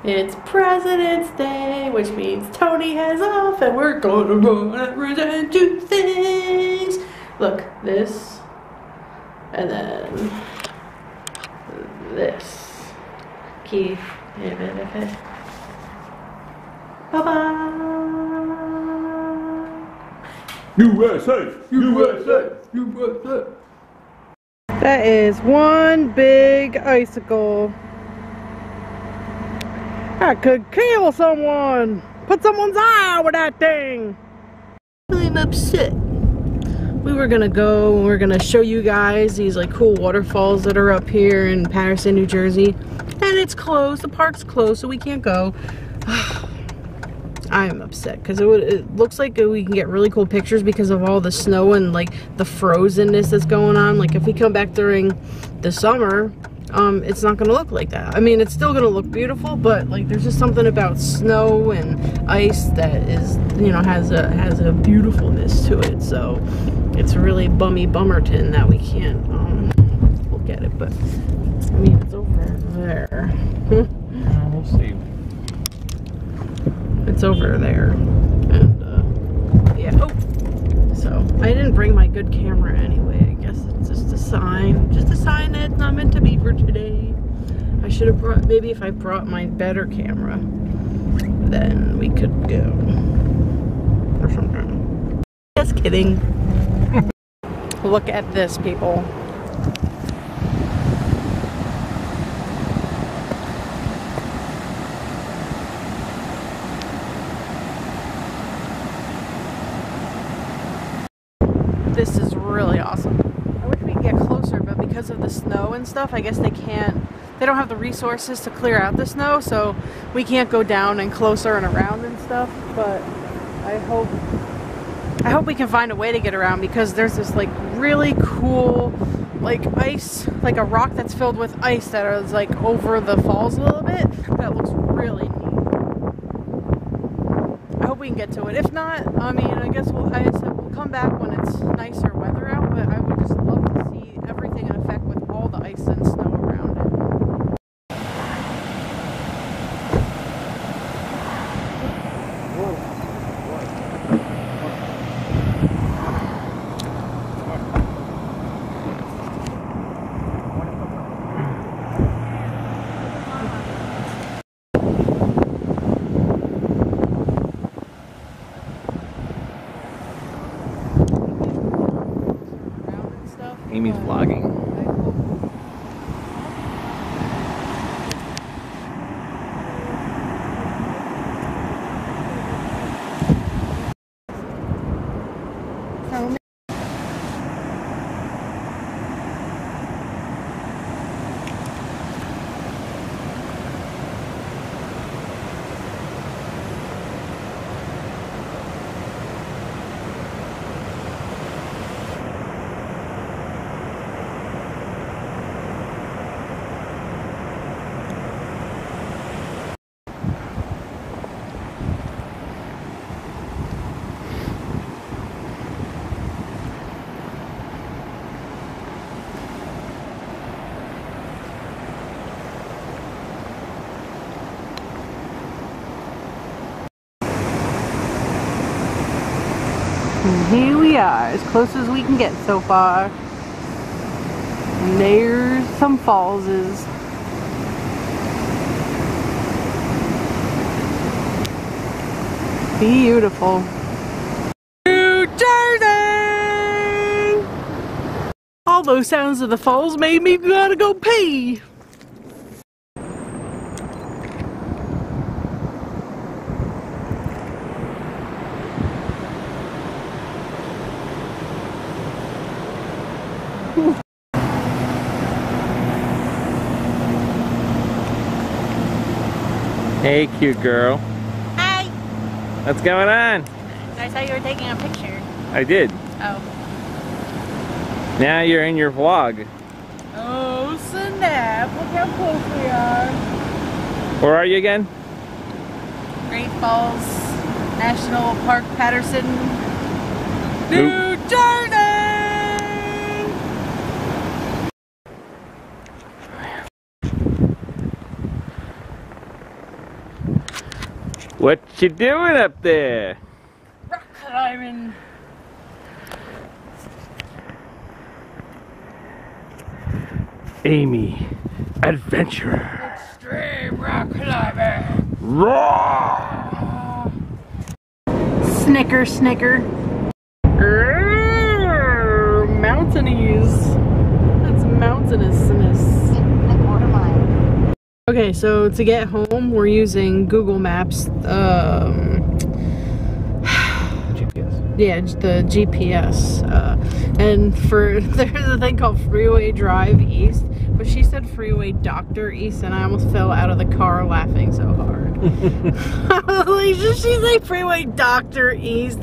It's President's Day, which means Tony has off and we're gonna represent two things. Look, this, and then this. Key, bye-bye. USA! USA! USA! That is one big icicle. That could kill someone. Put someone's eye out with that thing. I'm upset. We were gonna go and we're gonna show you guys these like cool waterfalls that are up here in Patterson, New Jersey. And it's closed, the park's closed, so we can't go. I'm upset because it looks like we can get really cool pictures because of all the snow and like the frozenness that's going on. Like if we come back during the summer, it's not gonna look like that. I mean, it's still gonna look beautiful, but like there's just something about snow and ice that is, you know, has a beautifulness to it. So it's really bummerton that we can't look at it. But I mean, it's over there. We'll see. It's over there, and yeah. Oh, so I didn't bring my good camera anyway. I guess it's just a sign that it's not meant to be for today. I should have brought, maybe if I brought my better camera, then we could go or something. Just kidding. Look at this, people. This is really awesome. I wish we could get closer, but because of the snow and stuff, I guess they don't have the resources to clear out the snow, so we can't go down and closer and around and stuff. But I hope we can find a way to get around, because there's this like really cool like ice, like a rock that's filled with ice that is like over the falls a little bit. That looks really neat. I hope we can get to it. If not, I mean, I guess we'll come back when it's nicer weather out, but I would just love to see everything in effect with all the ice and snow around it. Amy's vlogging. And here we are, as close as we can get so far. And there's some fallses. Beautiful. New Jersey! All those sounds of the falls made me gotta go pee. Hey, cute girl. Hi! What's going on? I saw you were taking a picture. I did. Oh. Now you're in your vlog. Oh snap, look how close we are. Where are you again? Great Falls National Park, Patterson, New Jersey! What you doing up there? Rock climbing. Amy, adventurer. Extreme rock climbing. Raw! Snicker, snicker. Mountainese. That's mountainousness. Okay, so to get home, we're using Google Maps. GPS. Yeah, the GPS. And there's a thing called Freeway Drive East, but she said Freeway Doctor East, and I almost fell out of the car laughing so hard. Like, did she say Freeway Doctor East?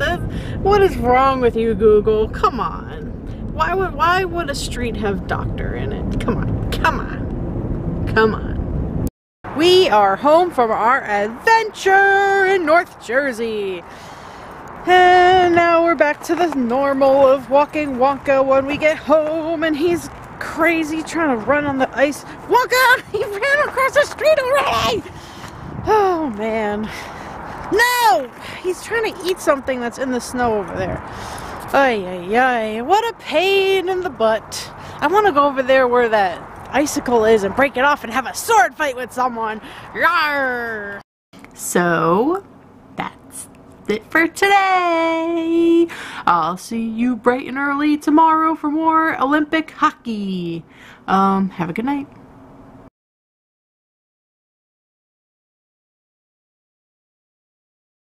What is wrong with you, Google? Come on. Why would a street have doctor in it? Come on, come on, come on. We are home from our adventure in North Jersey. And now we're back to the normal of walking Wonka when we get home, and he's crazy trying to run on the ice. Wonka! He ran across the street already! Oh man. No! He's trying to eat something that's in the snow over there. Ay, ay, ay. What a pain in the butt. I want to go over there where that icicle is and break it off and have a sword fight with someone. Yarr! So, that's it for today. I'll see you bright and early tomorrow for more Olympic hockey. Have a good night.